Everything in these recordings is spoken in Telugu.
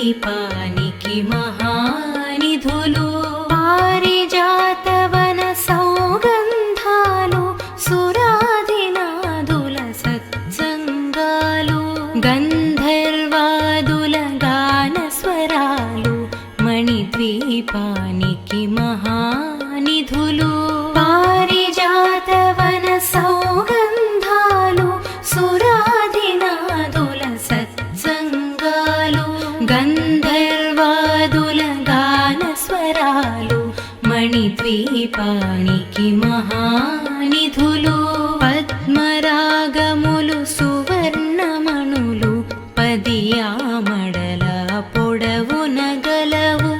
మణిద్వీపానికి మహానిధులు పారిజాతవన సౌగంధాలు సురాదినాదుల సత్సంగాలు గంధర్వాదుల గాన స్వరాలు మణిద్వీపానికి మహానిధులు పారిజాతవన సౌగంధాలు సురాదినాదుల సత్సంగాలు గంధర్వాదుల గాన స్వరాలు మణిద్వీపానికి మహానిధులు పద్మరాగములు సువర్ణమణులు పదియామడల పొడవున గలవు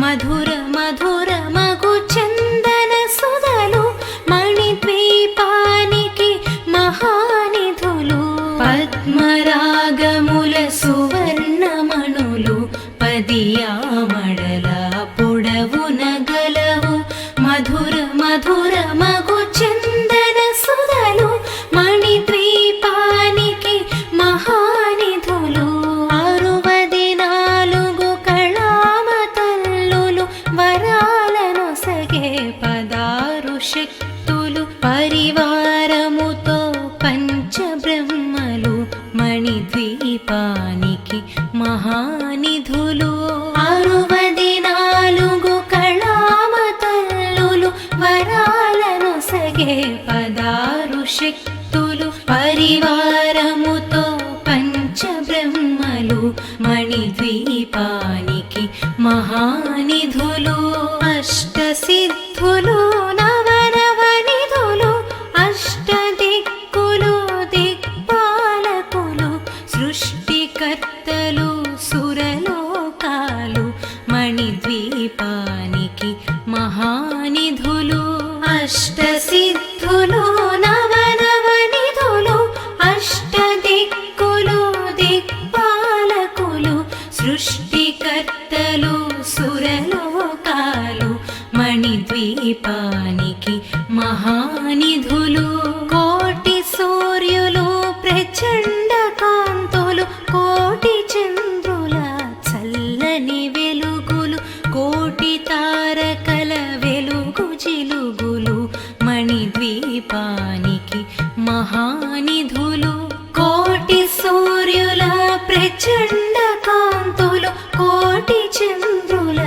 మధుర మధుర మగు చందన సుధలు మణిద్వీపానికి మహానిధులు పద్మరాగముల సువర్ణమణులు పదియామడల పొడవున గలవు మధుర మధుర మగు చందన సుధలు మణిద్వీపానికి మహానిధులు 64 కళామతల్లులు వరాలను సగే 16 శక్తులు పరివారముతో పంచబ్రహ్మలు మణిద్వీపానికి మహానిధులు 64 కళామతల్లులు వరాలను సగే 16 శక్తులు పరివారముతో పంచబ్రహ్మలు మణిద్వీపానికి మహానిధులు అష్టసిద్ధులు నవనవనిధులు అష్టదిక్కులు దిక్పాలకులు సృష్టికర్తలు సురలోకాలు మణిద్వీపానికి మహానిధులు అష్టసిద్ధులు నవనవనిధులు అష్టదిక్కులు దిక్పాలకులు సృష్టికర్తలు సురలోకాలు మణిద్వీపానికి మహానిధులు కోటి సూర్యులు ప్రచండ కాంతులు కోటి చంద్రుల చల్లని వెలుగులు కోటి తారకల వెలుగు జిలుగులు మణిద్వీపానికి మహానిధులు కోటి సూర్యుల ప్రచండ కాంతులు కోటి చంద్రుల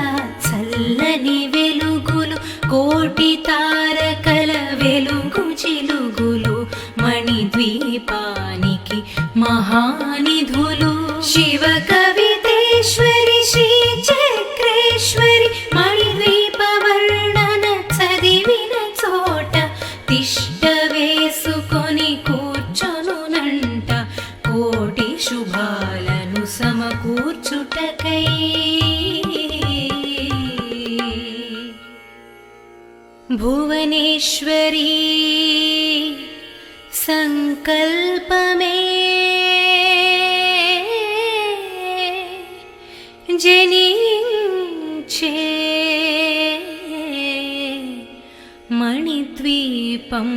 చల్లని వెలుగులు కోటి తారకల వెలుగు జిలుగులు మణిద్వీపానికి మహానిధులు శివ కవితేశ్వరి శ్రీ చక్రేశ్వరి మణిద్వీప వర్ణన చదివిన చోట తిష్ట వేసుకొని కూర్చొనునంట కోటి శుభాలను సమకూర్చుటకై భువనేశ్వరీ సంకల్పమే జనించే మణిద్వీపం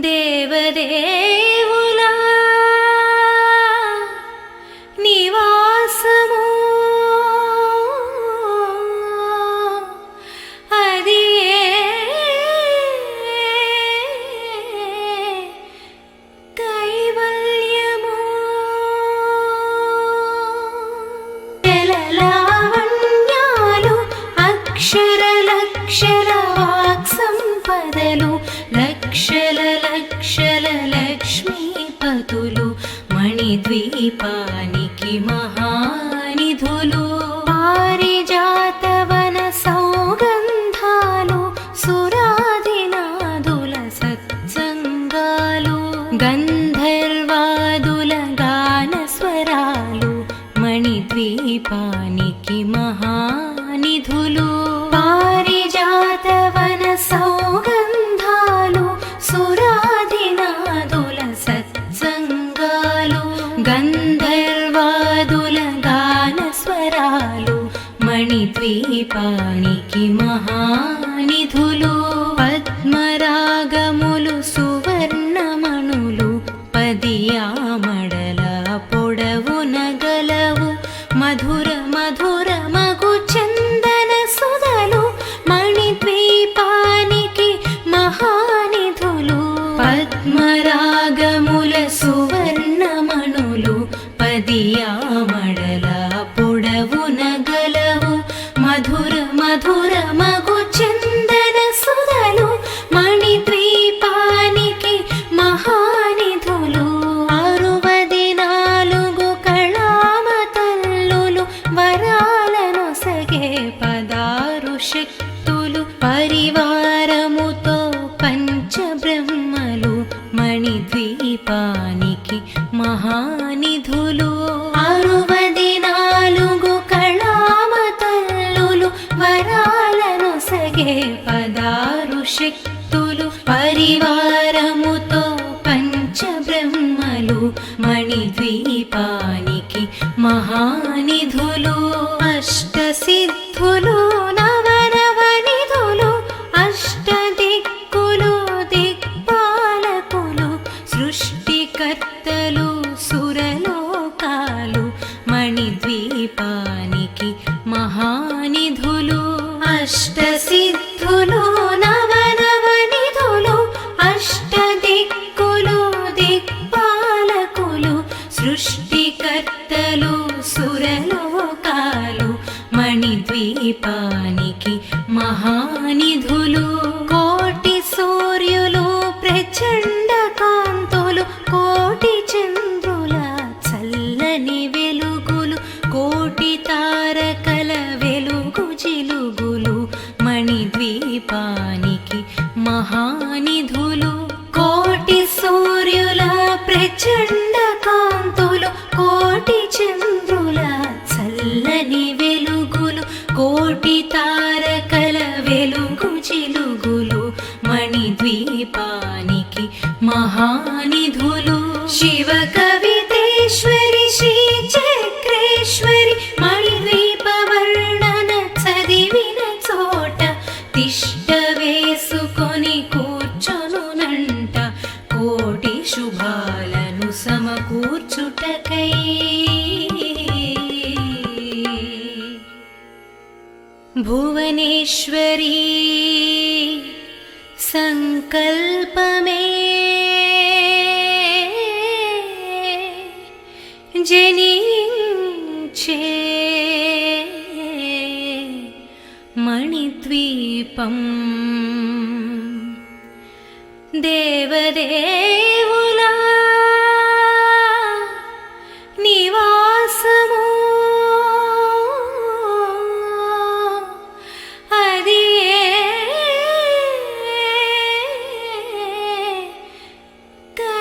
దేవదేవుల నివాసము అది కైవల్యము జలలావణ్యాలు అక్షర వాక్ సంపదలు లక్షల లక్షల లక్ష్మీపతులు మణిద్వీపానికి మహానిధులు పారిజాతవన సౌగంధాలు సురాదినాదుల సత్సంగాలు గంధర్వాదుల గాన స్వరాలు మణిద్వీపానికి మహానిధులు పారిజాతవన సౌగంధాలు సురాదినాదుల సత్సంగాలు గంధర్వాదుల గాన స్వరాలు మణిద్వీపానికి మహానిధులు పద్మరాగములు సువర్ణమణులు పదియామడల పొడవున మధుర మగు చందన సుధలు మణిద్వీపానికి మహానిధులు పద్మరాగముల సువర్ణమణులు పదియామడల పొడవున గలవు మధుర మధుర మగు చందన సుధలు మణిద్వీపానికి మహానిధులు 64 కళామ తల్లులు వరాలనొసగే 16 శక్తులు పరివారముతో పంచబ్రహ్మలు మణిద్వీపానికి మహానిధులు 64 కళామ తల్లులు వరాలనొసగే 16 శక్తులు పరివారముతో పంచబ్రహ్మలు మణిద్వీపానికి మహానిధులు అష్టసిద్ధులు నవనవనిధులు అష్టదిక్కులు దిక్పాలకులు సృష్టికర్తలు సురలోకాలు మణిద్వీపానికి మహానిధులు అష్టసిద్ధులు నవనవనిధులు అష్టదిక్కులు దిక్పాలకులు సృష్టికర్తలు సురలోకాలు మణిద్వీపానికి మహానిధులు కోటి సూర్యులు ప్రచండ కాంతులు కోటి చంద్రుల చల్లని వెలుగులు కోటి తారకల వెలుగు జిలుగులు మణిద్వీపానికి మహానిధులు కోటి సూర్యుల ప్రచండ కాంతులు కోటి చంద్రుల చల్లని వెలుగులు కోటి తారకల వెలుగు జిలుగులు మణిద్వీపానికి మహానిధులు శివ కవితేశ్వరి శ్రీ చక్రేశ్వరి మణిద్వీప వర్ణన చదివిన చోట తిష్ట వేసుకొని కూర్చొనునంట కోటి శుభాలను సమకూర్చుటకై భువనేశ్వరీ సంకల్పమే జనించే మణిద్వీపం దేవదేవుల నివాసము అది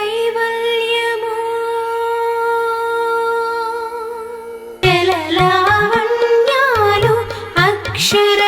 కైవల్యము జలలావణ్యాలు అక్షర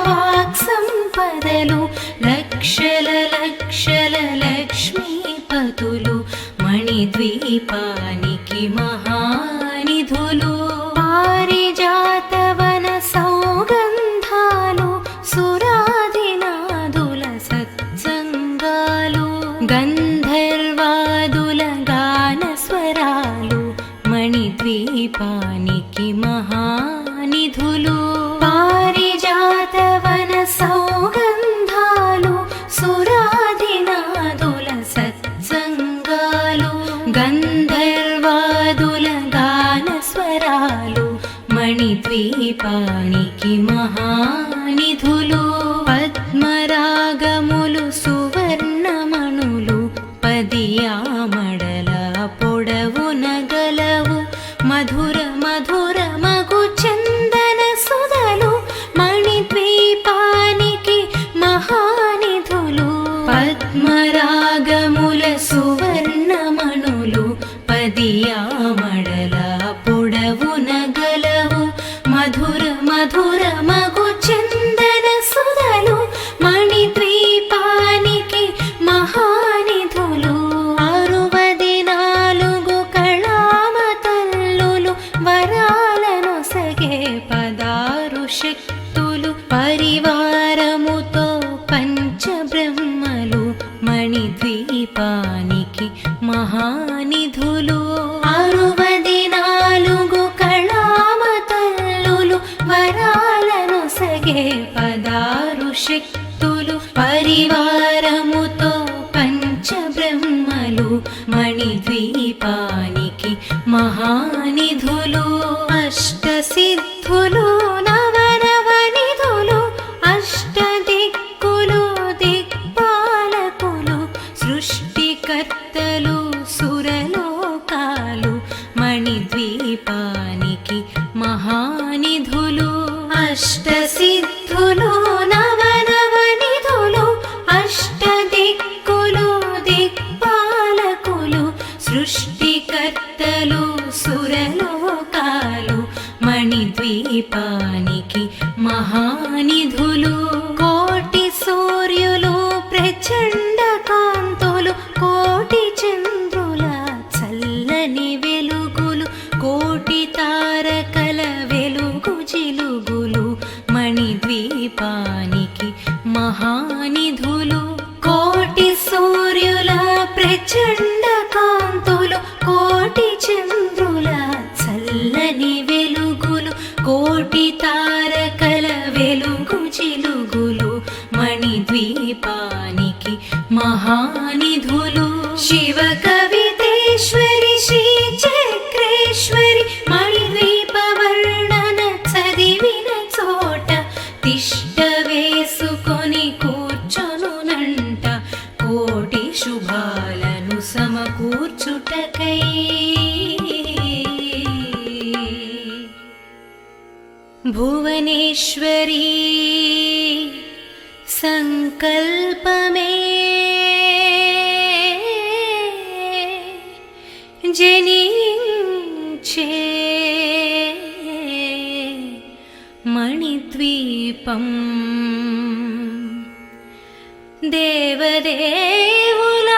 వాక్ సంపదలు లక్షల లక్షల లక్ష్మీపతులు మణిద్వీపానికి మహానిధులు పారిజాతవన సౌగంధాలు సురాదినాదుల సత్సంగాలు గంధర్వాదుల గాన స్వరాలు మణిద్వీపానికి మహానిధులు పారిజాతవన సౌగంధాలు సురాదినాదుల సత్సంగాలు గంధర్వాదుల గాన స్వరాలు మణిద్వీపానికి మహానిధులు పద్మరాగములు సువర్ణమణులు పదియామడల పొడవున గలవు మధుర మధుర మగు చందన సుధలు మణిద్వీపానికి మహానిధులు పద్మరాగముల సువర్ణమణులు పదియామడల పొడవున గలవు మధుర మధుర మగు చందన సుధలు మణిద్వీపానికి మహానిధులు 64 కళామ తల్లులు వరాలనొసగే 16 శక్తులు పరివారముతో పంచబ్రహ్మలు మణిద్వీపానికి మహానిధులు 64 కళామ శక్తులు పరివారముతో పంచబ్రహ్మలు మణిద్వీపానికి మహానిధులు అష్టసిద్ధులు నవనవనిధులు అష్టదిక్కులు దిక్పాలకులు సృష్టికర్తలు సురలోకాలు మణిద్వీపానికి మహానిధులు అష్టసిద్ధులు నవనవనిధులు అష్టదిక్కులు దిక్పాలకులు సృష్టికర్తలు సురలోకాలు మణిద్వీపానికి మహానిధులు కోటి సూర్యులు ప్రచండ కాంతులు కోటి చంద్రుల చల్లని వెలుగులు కోటి తారకల వెలుగు జిలుగులు మణిద్వీపానికి మహానిధులు కోటి సూర్యుల ప్రచండ కాంతులు కోటి చంద్రుల చల్లని వెలుగులు కోటి తారకల వెలుగు జిలుగులు మణిద్వీపానికి మహానిధులు శివ కవితేశ్వరి శ్రీ చక్రేశ్వరి మణిద్వీప వర్ణన చదివిన చోట తిష్ట వేసుకొని కూర్చొనునంట కోటి శుభాలను సమకూర్చుటకై భువనేశ్వరీ సంకల్పమే జనించే మణిద్వీపం దేవదేవుల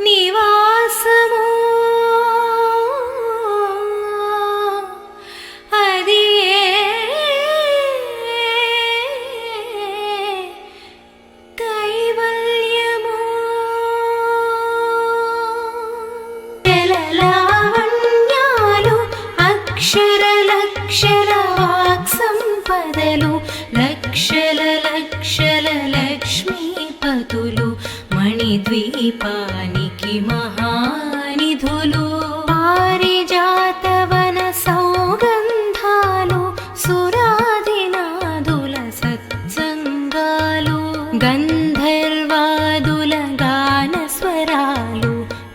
నివాసము అది కైవల్యము జలలావణ్యాలు అక్షర వాక్ సంపదలు లక్షల లక్షల లక్ష్మీపతులు మణిద్వీపానికి మహానిధులు పారిజాతవన సౌగంధాలు సురాదినాదుల సత్సంగాలు గంధర్వాదుల గానస్వరాలు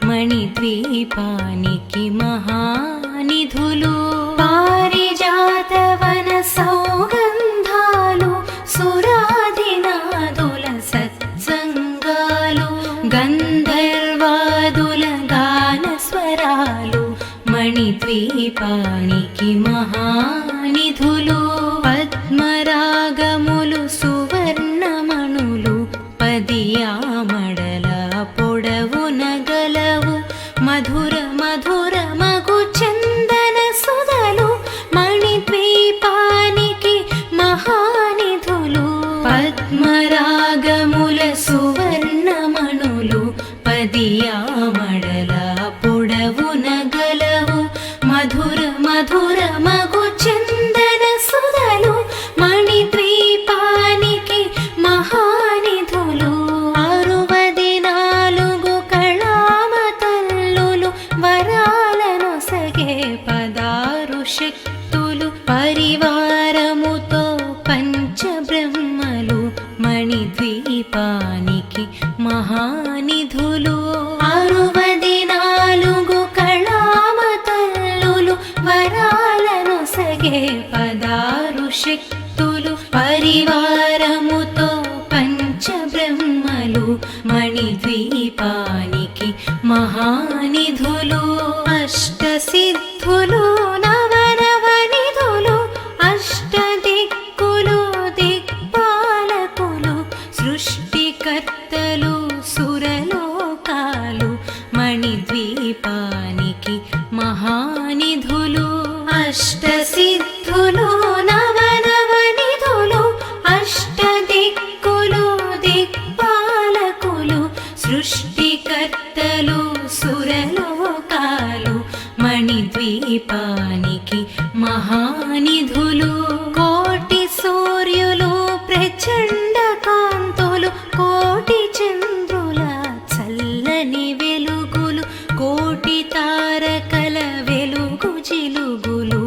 మణిద్వీపానికి మహానిధులు పారిజాతవన సౌగంధాలు సురాదినాదుల సత్సంగాలు గంధర్వాదుల గానస్వరాలు మణిద్వీపానికి మహానిధులు పద్మరాగములు సువర్ణమణులు పదియామడల పొడవున గలవు మధుర మధుర మగు చందన సుధలు మణిద్వీపానికి మహానిధులు పద్మరాగముల సువర్ణమణులు పదియామడల పొడవున గలవు మధుర మధుర మగు చందన సుధలు మణిద్వీపానికి మహానిధులు 64 కళామతల్లులు వరాలనొసగే 16 శక్తులు పరివారముతో పంచబ్రహ్మలు మణిద్వీపానికి మహానిధులు 64 కళామతల్లులు వరాలనొసగే 16 శక్తులు పరివారముతో పంచబ్రహ్మలు మణిద్వీపానికి మహానిధులు అష్టసిద్ధులు నవనవనిధులు అష్టదిక్కులు దిక్పాలకులు సృష్టికర్తలు సురలోకాలు మణిద్వీపానికి మహానిధులు అష్టసిద్ధులు నవనవనిధులు అష్టదిక్కులు దిక్పాలకులు సృష్టికర్తలు సురలోకాలు మణిద్వీపానికి మహానిధులు కోటి సూర్య సూర్యులు ప్రచండ కాంతులు కోటి చంద్రుల చల్లని వెలుగులు కోటి తారకల వెలుగు జిలుగులు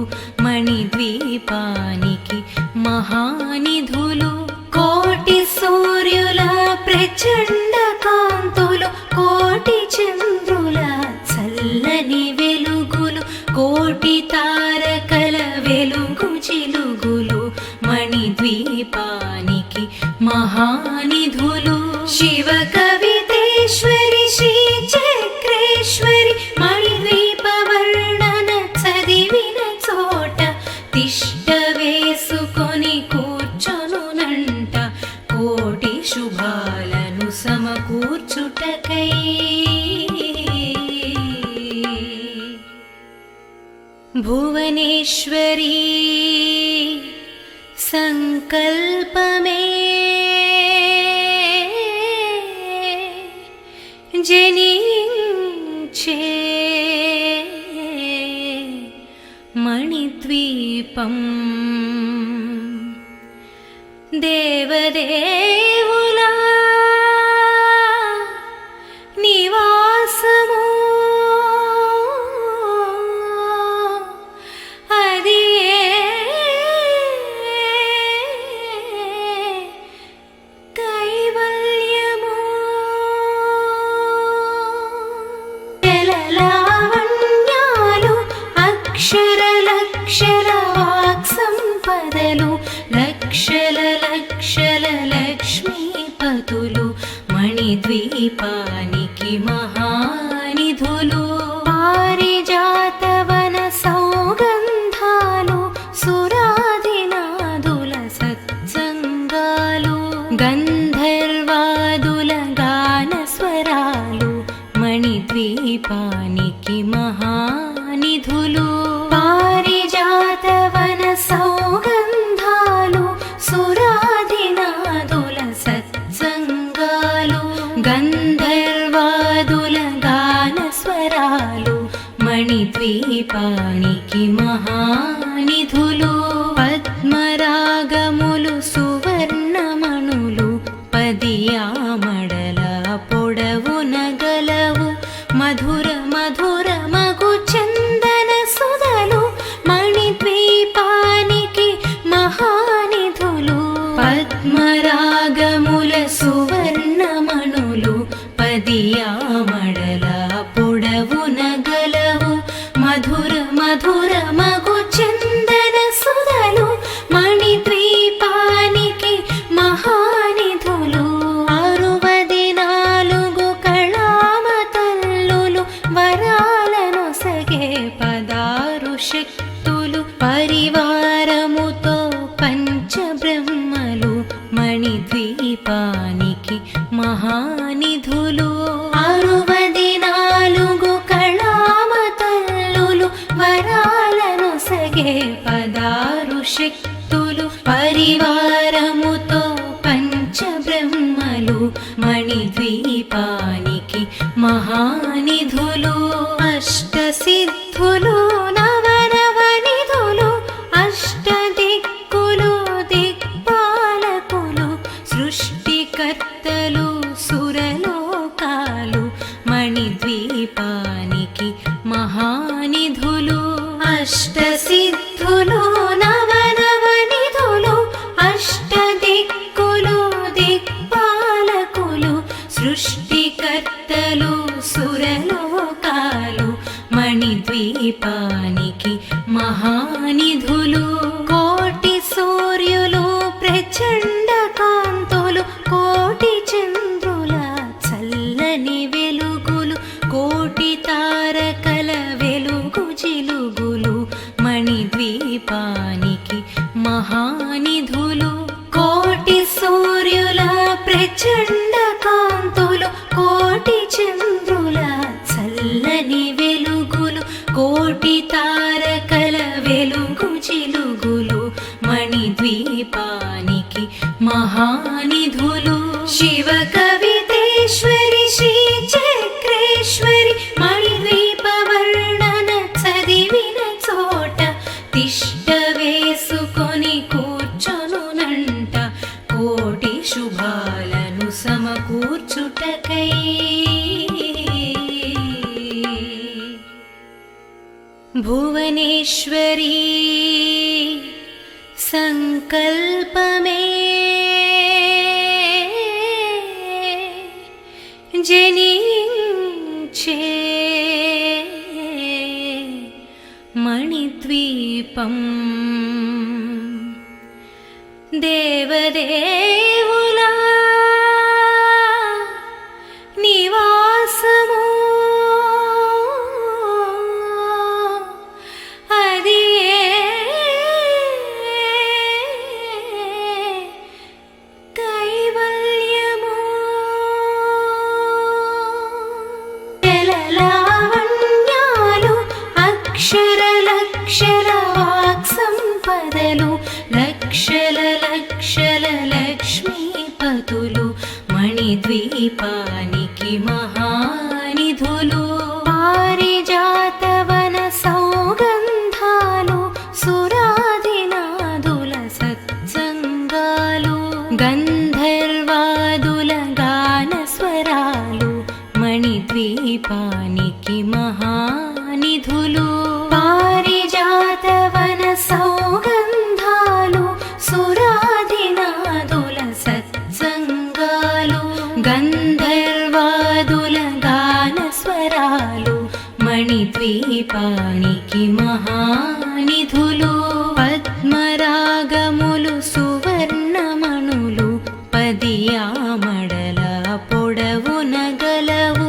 మణిద్వీపానికి మహానిధులు కోటి సూర్యుల ప్రచండ కాంతులు కోటి చంద్రుల చల్లని వెలుగులు కోటి తారకల వెలుగు జిలుగులు మణిద్వీపానికి మహానిధులు శివ కవితేశ్వరి శ్రీ చక్రేశ్వరి మణిద్వీప వర్ణన చదివిన చోట తిష్ట వేసుకొని కూర్చొనునంట కోటి శుభాలను సమకూర్చుటకై భువనేశ్వరీ సంకల్పమే జనించే మణిద్వీపం దేవదేవుల నివాసము అది కైవల్యము జలలావణ్యాలు అక్షర లక్షల వాక్ సంపదలు లక్షల లక్షల లక్ష్మీపతులు మణిద్వీపానికి మహానిధులు పారిజాతవన సౌగంధాలు సురాదినాదుల సత్సంగాలు గంధర్వాదుల గాన స్వరాలు మణిద్వీపానికి మహానిధులు పారిజాతవన సౌగంధాలు సురాదినాదుల సత్సంగాలు గంధర్వాదుల గాన స్వరాలు మణిద్వీపానికి మహానిధులు పద్మరాగములు సువర్ణమణులు పదియామడల పొడవున గలవు మధుర మధుర మగు చందన సుధలు మణిద్వీపానికి మహానిధులు పద్మరాగముల సువర్ణమణులు పదియామడల పొడవున గలవు మధుర మధుర మగు చందన సుధలు మణిద్వీపానికి మహానిధులు 64 కళామ తల్లులు వరాలను సగే 16 శక్తులు పరివారముతో పంచబ్రహ్మలు మణిద్వీపానికి మహానిధులు 64 కళామ తల్లులు వరాలను సగే 16 శక్తులు పరివారముతో పంచబ్రహ్మలు మణిద్వీపానికి మహానిధులు అష్టసిద్ధులు నవనవనిధులు అష్టదిక్కులు దిక్పాలకులు సృష్టికర్తలు సురలోకాలు మణిద్వీపానికి మహానిధులు అష్టసిద్ధులు నవనవనిధులు అష్టదిక్కులు దిక్పాలకులు సృష్టికర్తలు సురలోకాలు మణిద్వీపానికి మహానిధులు కోటి సూర్యులు ప్రచండ కాంతులు కోటి చంద్రుల చల్లని వెలుగులు కోటి తారకల వెలుగు జిలుగులు మణిద్వీపానికి మహానిధులు కోటి సూర్యుల ప్రచండ కాంతులు కోటి చంద్రుల చల్లని వెలుగులు కోటి తారకల వెలుగు జిలుగులు మణిద్వీపానికి మహానిధులు శివ కవితేశ్వరి శ్రీ చక్రేశ్వరి మణిద్వీప వర్ణన చదివిన చోట తిష్ట వేసుకొని కూర్చొనునంట శివకవితేశ్వరీ సంకల్పమే జనించే మణిద్వీపం దేవదేవులా నివాసము అది కైవల్యము జలలావణ్యాలు అక్షర వాక్సంపదలు లక్షల లక్ష్మీపతులు మణిద్వీపానికి మహానిధులు పారిజాతవన సౌగంధాలు సురాదినాదుల సత్సంగాలు గంధర్వాదుల గానస్వరాలు మణిద్వీపానికి మహానిధులు పారిజాతవన సౌగంధాలు సురాదినాదుల సత్సంగాలు గంధర్వాదుల గానస్వరాలు మణిద్వీపానికి మహానిధులు పద్మరాగములు సువర్ణమణులు పదియామడల పొడవున గలవు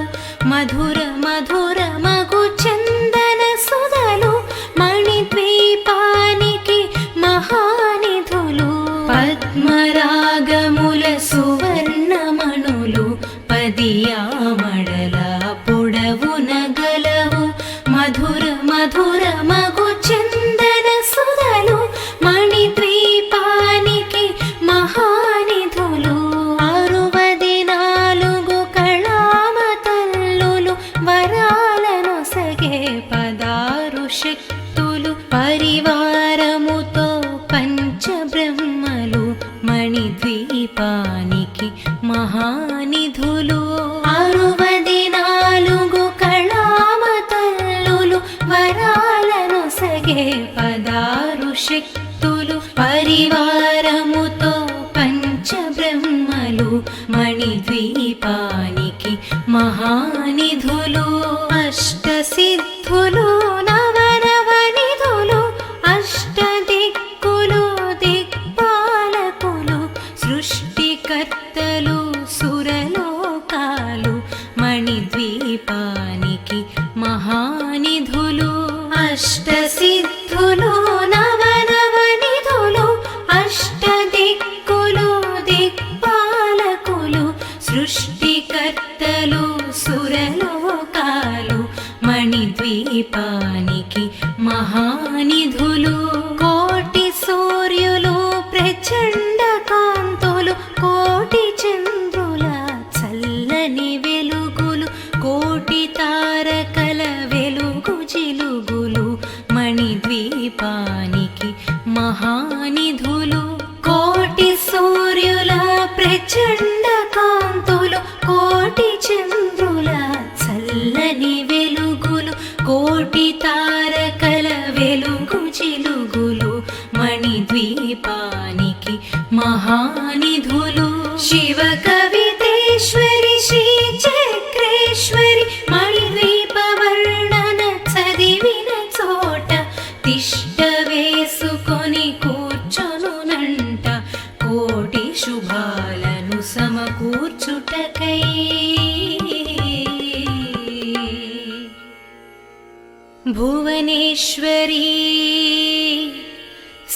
మధుర మధుర మగు చందన సుధలు మణిద్వీపానికి మహానిధులు పద్మరాగముల సువర్ణమణులు పదియామడల పొడవున గలవు మధుర మధుర మగు చందన సుధలు మణిద్వీపానికి మహానిధులు 64 కళామతల్లులు వరాలనొసగే 16 శక్తులు పరివారముతో పంచబ్రహ్మలు మణిద్వీపానికి మహానిధులు 64 కళామతల్లులు వరాలనొసగే 16 శక్తులు పరివారముతో పంచబ్రహ్మలు మణిద్వీపానికి మహానిధులు అష్టసిద్ధులు నవనవనిధులు అష్టదిక్కులు దిక్పాలకులు సృష్టికర్తలు సురలోకాలు మణిద్వీపానికి మహానిధులు అష్టసిద్ధులు నవనవనిధులు అష్టదిక్కులు దిక్పాలకులు సృష్టికర్తలు సురలోకాలు మణిద్వీపానికి మహానిధులు కోటి సూర్యులు ప్రచండ కాంతులు కోటి చంద్రుల చల్లని వెలుగులు కోటి తారకల వెలుగు జిలుగులు మణిద్వీపానికి మహానిధులు కోటి సూర్యుల ప్రచండ కాంతులు కోటి చంద్రుల చల్లని వెలుగులు కోటి తారకల వెలుగు జిలుగులు మణిద్వీపానికి మహానిధులు శివకవితేశ్వరి శ్రీ చక్రేశ్వరి మణిద్వీప వర్ణన చదివిన చోట తిష్ట వేసుకొని కూర్చొనునంట కోటి శుభాలను సమకూర్చుటకై భువనేశ్వరీ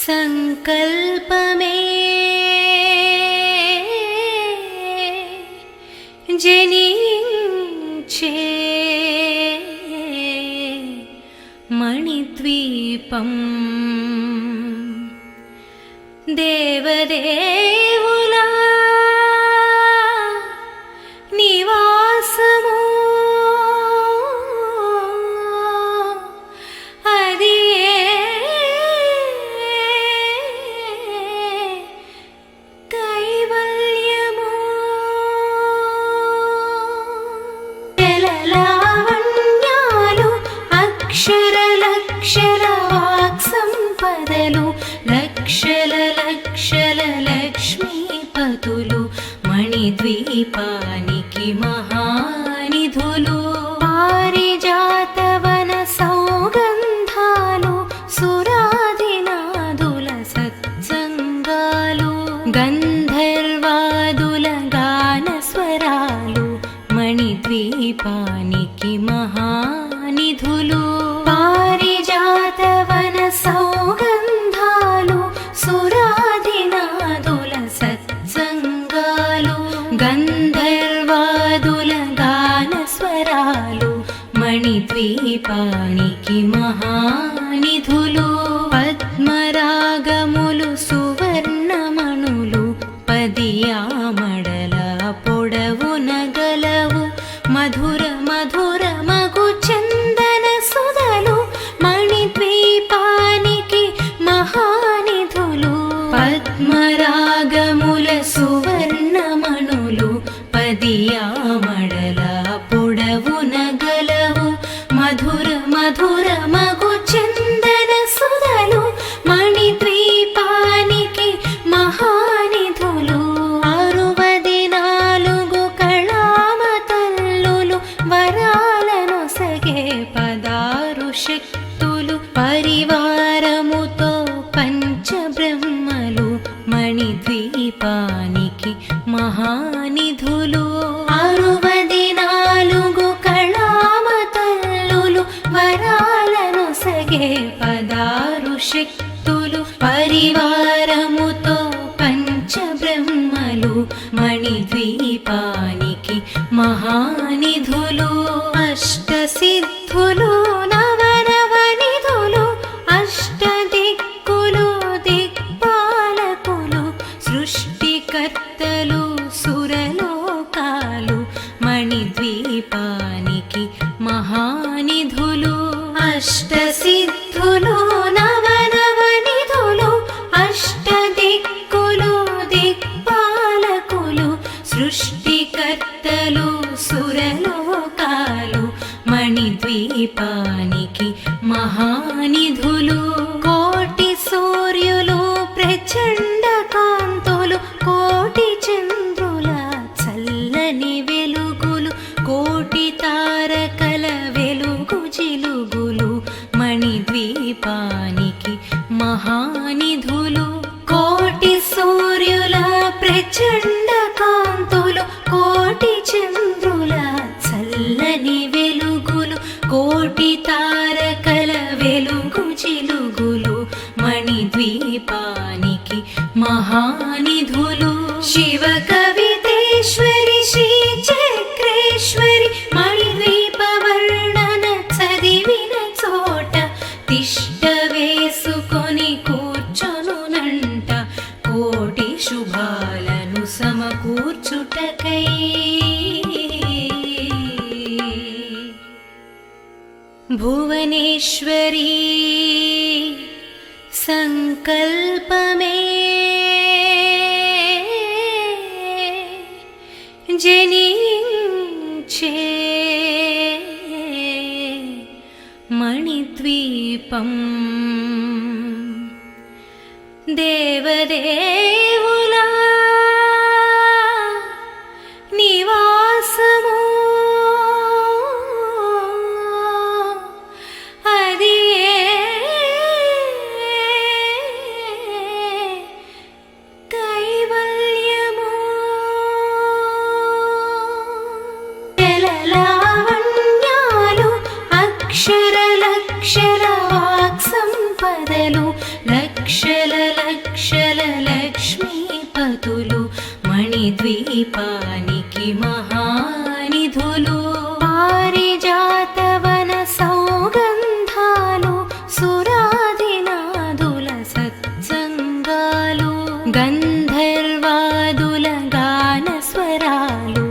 సంకల్పమే జనించే మణిద్వీపం దేవదేవులా నివాసము అది కైవల్యము జలలావణ్యాలు అక్షర వాక్స పంచబ్రహ్మలు మణిద్వీపానికి మహానిధులు 64 కళామతల్లులు వరాలను సగే 16 శక్తులు పరివారముతో పంచబ్రహ్మలు మణిద్వీపానికి మహానిధులు అష్టసిద్ధులు నవనవనిధులు అష్టదిక్కులు దిక్పాలకులు సృష్టికర్తలు సురలోకాలు మణిద్వీపానికి మహానిధులు అష్టసిద్ధులు నవనవనిధులు అష్టదిక్కులు దిక్పాలకులు సృష్టికర్తలు సురలోకాలు మణిద్వీపానికి మహానిధులు కోటి సూర్యులు ప్రచండ కాంతులు కోటి చంద్రుల చల్లని వెలుగులు కోటి తారకల వెలుగు జిలుగులు మణిద్వీపానికి మహానిధులు కోటి సూర్యుల ప్రచండ కాంతులు కోటి చంద్రుల చల్లని వెలుగులు కోటి తారకల వెలుగు జిలుగులు మణిద్వీపానికి మహానిధులు శివ కవితేశ్వరి శ్రీ చక్రేశ్వరి మణిద్వీప వర్ణన చదివిన చోట తిష్ట వేసుకొని కూర్చొనునంట కోటి శుభాలను సమకూర్చుటకై భువనేశ్వరీ సంకల్పమే జనించే మణిద్వీపం దేవదేవుల నివాసము అది కైవల్యము జలలావణ్యాలు అక్షర వాక్ సంపదలు లక్షల లక్షల లక్ష్మీపతులు మణిద్వీపానికి మహానిధులు పారిజాతవన సౌగంధాలు సురాదినాదుల సత్సంగాలు గంధర్వాదుల గానస్వరాలు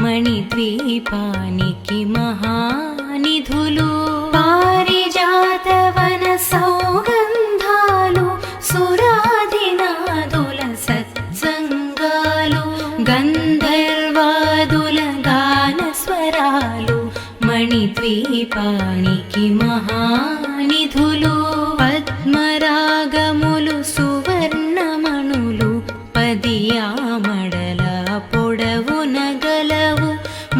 మణిద్వీపానికి మహానిధులు పారిజాతవన సౌగంధాలు సురాదినాదుల సత్సంగాలు గంధర్వాదుల గానస్వరాలు మణిద్వీపానికి మహానిధులు పద్మరాగములు సువర్ణమణులు పదియామడల పొడవున గలవు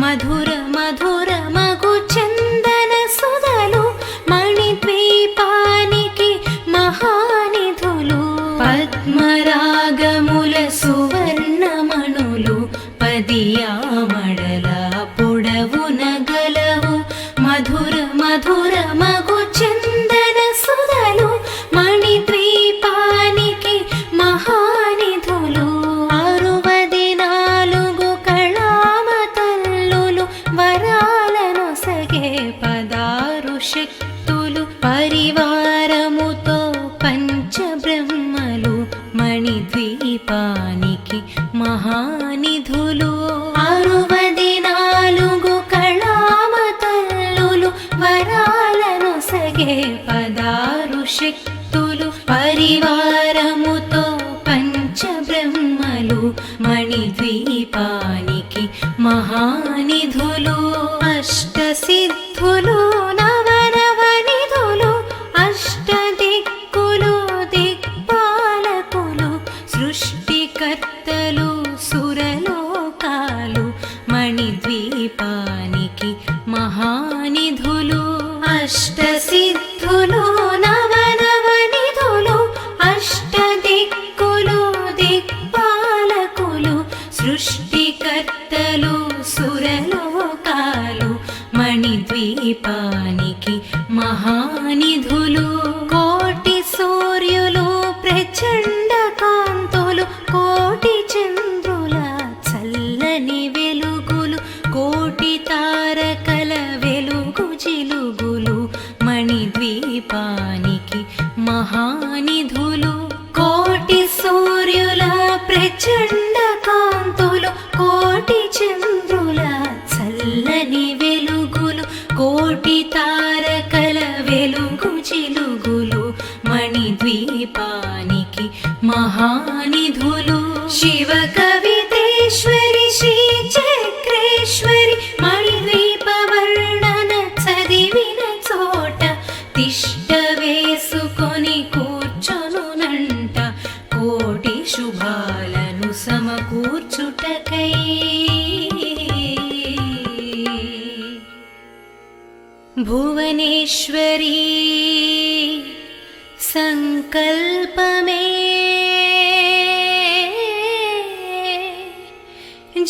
మధుర మధుర మగు చందన సుధలు మణిద్వీపానికి మహానిధులు పద్మరాగముల సువర్ణమణులు పదియామడల పొడవున గలవు మధుర మధుర మగు చందన సుధలు మణిద్వీపానికి మహానిధులు 64 కళామతల్లులు వరాలను సగే 16 శక్తులు పరివారముతో పంచబ్రహ్మలు మణిద్వీపానికి మహానిధులు 64 కళామతల్లులు వరాలను సగే 16 శక్తులు పరివారముతో పంచబ్రహ్మలు మణిద్వీపానికి మహానిధులు అష్టసిద్ధులు నవనవనిధులు అష్టదిక్కులు దిక్పాలకులు సృష్టికర్తలు సురలోకాలు మణిద్వీపానికి మహానిధులు అష్టసిద్ధులు నవనవనిధులు అష్ట మణిద్వీపానికి మహానిధులు కోటి సూర్యులు ప్రచండ కాంతులు కోటి చంద్రుల చల్లని వెలుగులు కోటి తారకల వెలుగు జిలుగులు మణిద్వీపానికి మహానిధులు కోటి సూర్యుల ప్రచండ కాంతులు కోటి చంద్రుల చల్లని వెలుగులు కోటి తారకల వెలుగు జిలుగులు మణిద్వీపానికి మహానిధులు శివ కవితేశ్వరి శ్రీ చక్రేశ్వరి మణిద్వీప వర్ణన చదివిన చోట తిష్ట వేసుకొని కూర్చొనునంట కోటి శుభాలను సమకూర్చుటకై భువనేశ్వరీ సంకల్పమే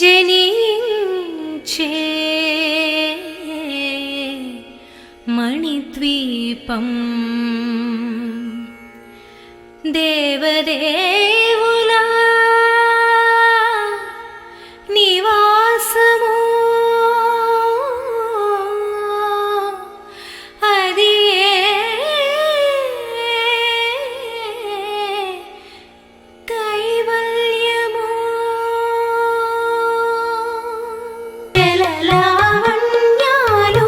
జనించే మణిద్వీపం దేవదేవులా నివాసము అది కైవల్యము జలలావణ్యాలు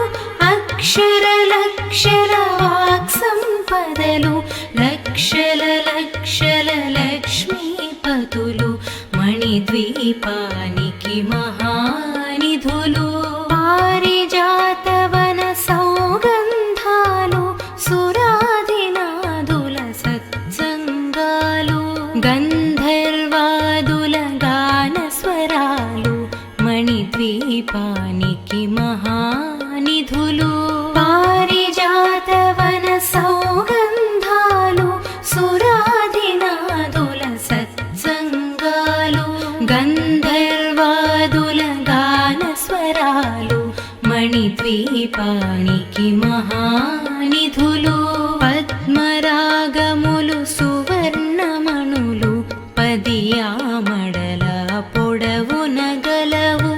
అక్షర లక్షల వాక్ సంపదలు లక్షల లక్షల లక్ష్మీపతులు మణిద్వీపానికి మహానిధులు పారిజాతవన సౌగంధాలు సురాదినాదుల సత్సంగాలు గంధర్వాదుల గాన స్వరాలు మణిద్వీపానికి మహానిధులు పారిజాతవన సౌగంధాలు సురాదినాదుల సత్సంగాలు గంధర్వాదుల గాన స్వరాలు మణిద్వీపానికి మహానిధులు పద్మరాగములు సువర్ణమణులు పదియామడల పొడవున గలవు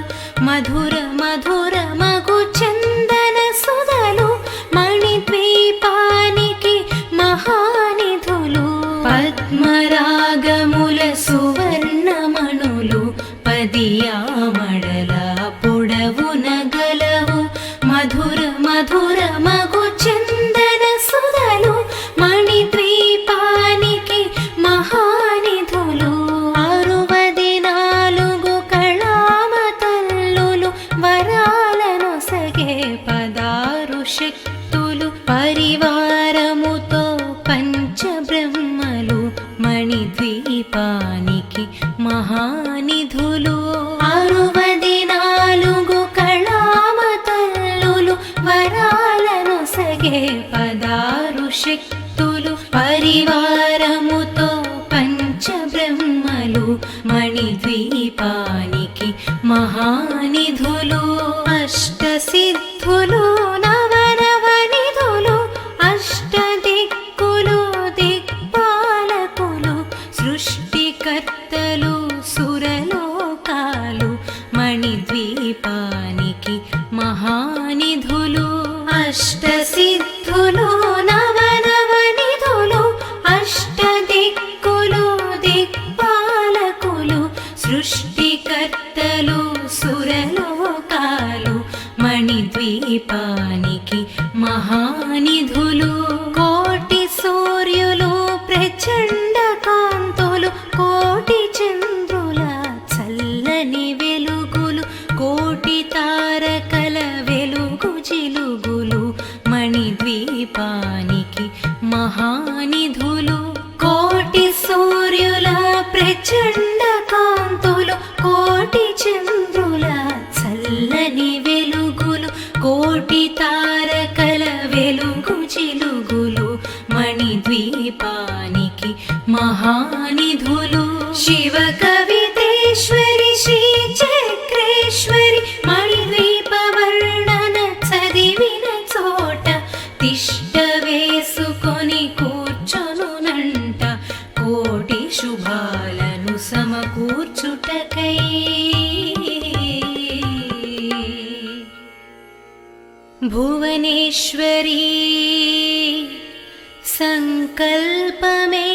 మధుర మధుర మగు చందన సుధలు మణిద్వీపానికి మహానిధులు పద్మరాగముల సువర్ణమణులు పదియామడల పొడవున గలవు మధుర మధుర మగు చందన సుధలు మణిద్వీపానికి మహానిధులు 64 కళామతల్లులు వరాలనొసగే 16 శక్తులు పరివారముతో పంచబ్రహ్మలు మణిద్వీపానికి మహానిధులు 64 కళామతల్లులు వరాలనొసగే 16 శక్తులు పరివారముతో పంచబ్రహ్మలు మణిద్వీపానికి మహానిధులు అష్టసిద్ధులు నవనవనిధులు అష్టదిక్కులు దిక్పాలకులు సృష్టికర్తలు సురలోకాలు మణిద్వీపానికి మహానిధులు అష్టసిద్ధులు నవనవనిధులు అష్టదిక్కులు దిక్పాలకులు సృష్టికర్తలు సురలోకాలు మణిద్వీపానికి మహానిధులు కోటి సూర్యులు ప్రచండ కాంతులు కోటి చంద్రుల చల్లని వెలుగులు కోటి తారకల వెలుగు జిలుగులు మణిద్వీపానికి మహానిధులు కోటి సూర్యుల ప్రచండ కాంతులు కోటి చంద్రుల చల్లని వెలుగులు కోటి తారకల వెలుగు జిలుగులు మణిద్వీపానికి మహానిధులు శివ కవితేశ్వరి శ్రీ చక్రేశ్వరి మణిద్వీప వర్ణన చదివిన సమకూర్చుటకై భువనేశ్వరీ సంకల్పమే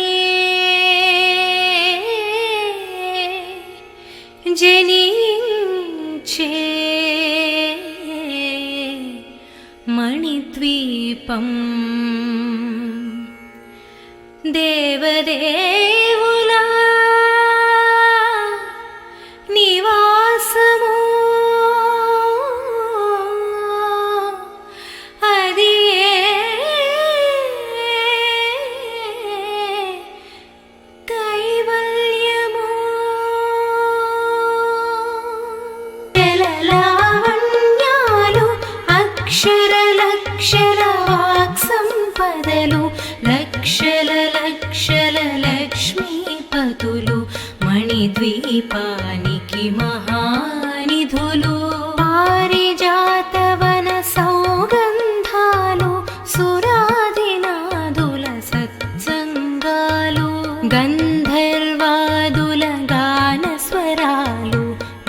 జనించే మణిద్వీపం దేవదేవులా నివాసము అది కైవల్యము జలలావణ్యాలు అక్షర వాక్ సంపదలు లక్షల లక్ష్మీపతులు మణిద్వీపానికి మహానిధులు పారిజాతవన సౌగంధాలు సురాదినాదుల సత్సంగాలు గంధర్వాదుల గానస్వరాలు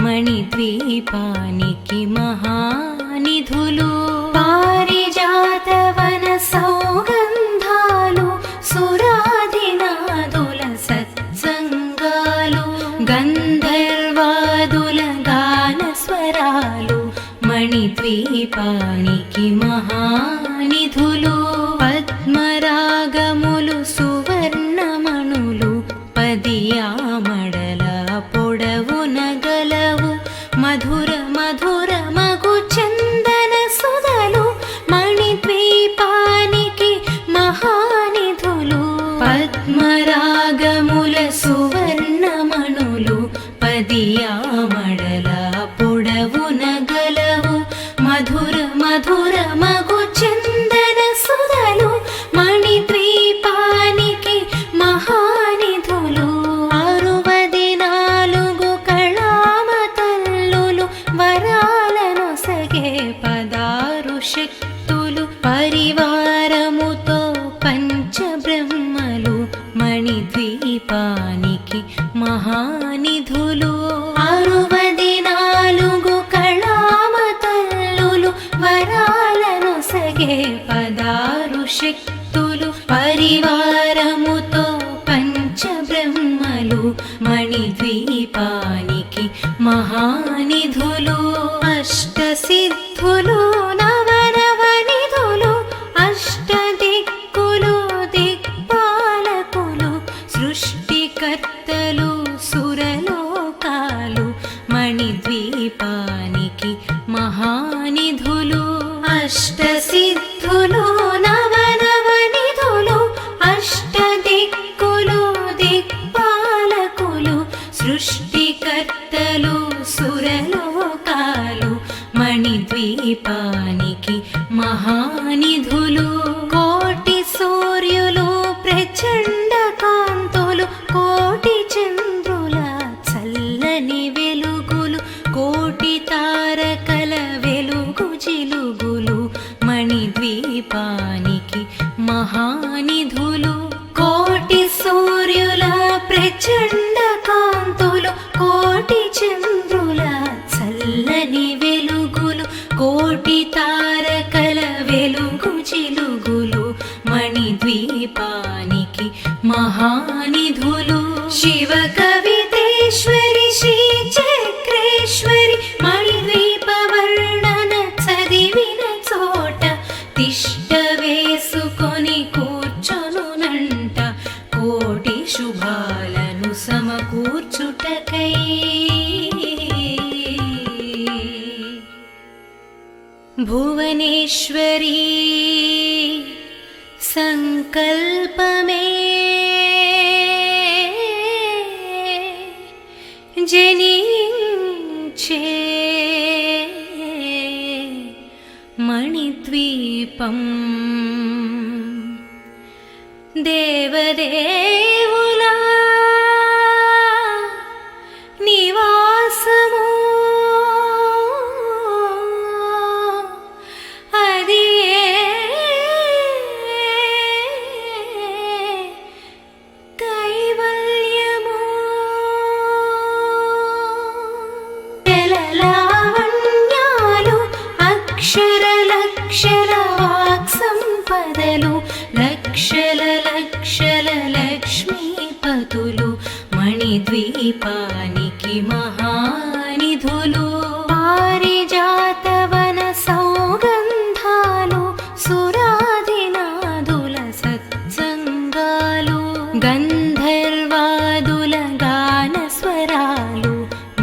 మణిద్వీపానికి మహానిధులు పారిజాతవన సౌగంధాలు సురాదినాదుల సత్సంగాలు గంధర్వాదుల గానస్వరాలు మణిద్వీపానికి మహానిధులు పద్మరాగములు సువర్ణమణులు పదియామడల పొడవున గలవు మధుర మధుర మగు చందన సుధలు మణిద్వీపానికి మహానిధులు పద్మరాగముల సువర్ణమణులు పదియామడల పొడవున గలవు మధుర మధుర మగు చందన సుధలు మణిద్వీపానికి మహానిధులు 64 కళామతల్లులు వరాలను సగే 16 శక్తులు పరివారముతో పంచబ్రహ్మలు మణిద్వీపానికి మహానిధులు 64 కళామతల్లులు వరాలను సగే 16 శక్తులు పరివారముతో పంచబ్రహ్మలు మణిద్వీపానికి మహానిధులు అష్టసిద్ధులు నవనవనిధులు అష్టదిక్కులు దిక్పాలకులు సృష్టికర్తలు సురలోకాలు మణిద్వీపానికి మహానిధులు అష్టసిద్ధులు నవనవనిధులు అష్టదిక్కులు దిక్పాలకులు సృష్టికర్తలు సురలోకాలు మణిద్వీపానికి మహానిధులు కోటి సూర్యులు ప్రచండ కాంతులు కోటి చంద్రుల చల్లని వెలుగులు కోటి తారకల వెలుగు జిలుగులు మణిద్వీపానికి మహానిధులు కోటి సూర్యుల ప్రచండ కాంతులు కోటి చంద్రుల చల్లని వెలుగులు కోటి తారకల వెలుగు జిలుగులు మణిద్వీపానికి మహానిధులు శివ కవితేశ్వరి శ్రీ చక్రేశ్వరి మణిద్వీప వర్ణన చదివిన చోట తిష్ట వేసుకొని కూర్చొనునంట కోటి శుభాలను సమకూర్చుటకై భువనేశ్వరీ సంకల్పమే జనించే మణిద్వీపం దేవదేవులా నివాసము అది కైవల్యము మణిద్వీపానికి మహానిధులు పారిజాతవన సౌగంధాలు సురాదినాదుల సత్సంగాలు గంధర్వాదుల గానస్వరాలు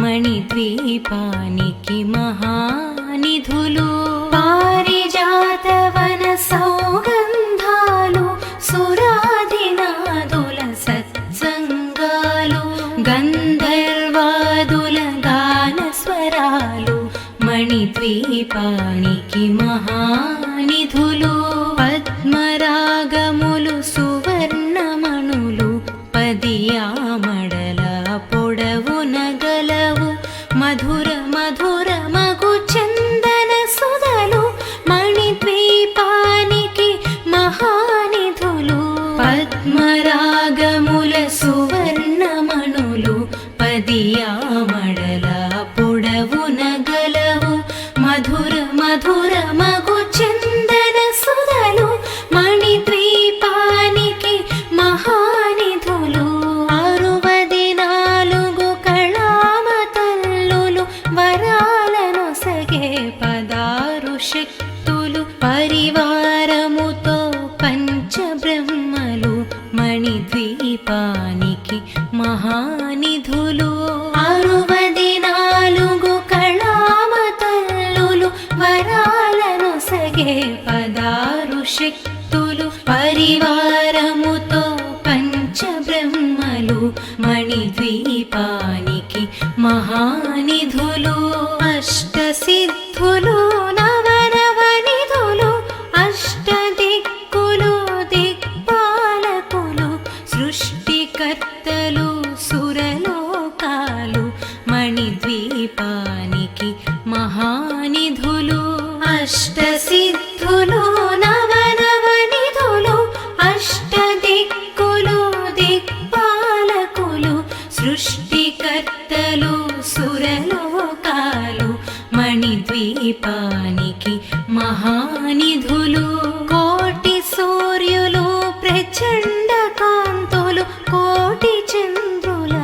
మణిద్వీపానికి మహానిధులు పారిజాతవన సౌగంధాలు సురాదినాదుల సత్సంగాలు గంధర్వాదుల గానస్వరాలు మణిద్వీపానికి మహానిధులు పద్మరాగములు సువర్ణమణులు పదియామడల పొడవున గలవు మధుర మధుర మగు చందన సుధలు మణిద్వీపానికి మహానిధులు పద్మరాగముల సువర్ణమణులు పదియామడల పొడవున గలవు మధుర మధుర మగు చందన సుధలు మణిద్వీపానికి మహానిధులు 64 కళామతల్లులు వరాలనొసగే 16 శక్తులు పరివారముతో పంచబ్రహ్మలు మణిద్వీపానికి మహానిధులు 64 కళామతల్లులు వరాలనొసగే 16 శక్తులు పరివారముతో పంచబ్రహ్మలు మణిద్వీపానికి మహానిధులు అష్టసిద్ధులు నవనవనిధులు అష్టదిక్కులు దిక్పాలకులు సృష్టికర్తలు సురలోకాలు మణిద్వీపానికి మహానిధులు అష్టసిద్ధులు నవనవనిధులు అష్టదిక్కులు దిక్పాలకులు సృష్టికర్తలు సురలోకాలు మణిద్వీపానికి మహానిధులు కోటి సూర్యులు ప్రచండ కాంతులు కోటి చంద్రుల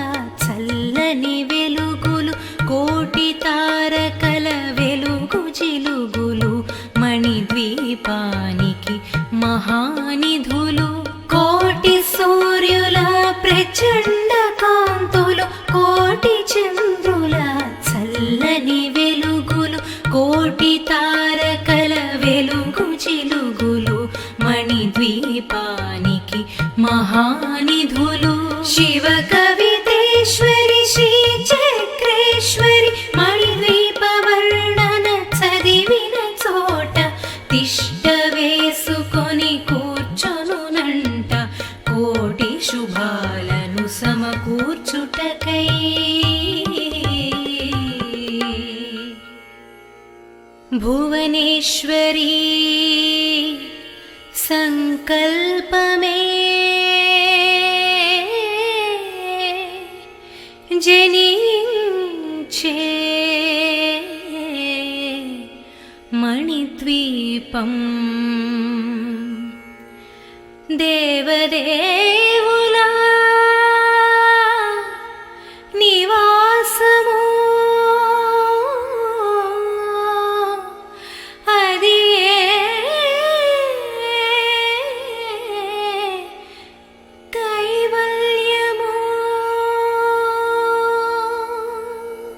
చల్లని వెలుగులు కోటి తారకల వెలుగు జిలుగులు మణిద్వీపానికి మహానిధులు కోటి సూర్యుల ప్రచండ కాంతులు కోటి చంద్రుల చల్లని వెలుగులు కోటి తారకల వెలుగు జిలుగులు మణిద్వీపానికి మహానిధులు శివ కవితేశ్వరి శ్రీ చక్రేశ్వరి మణిద్వీప వర్ణన చదివిన చోట తిష్ట వేసుకొని కూర్చొనునంట కోటి శుభాలను సమకూర్చుటకై భువనేశ్వరీ సంకల్పమే జనించే మణిద్వీపం దేవదే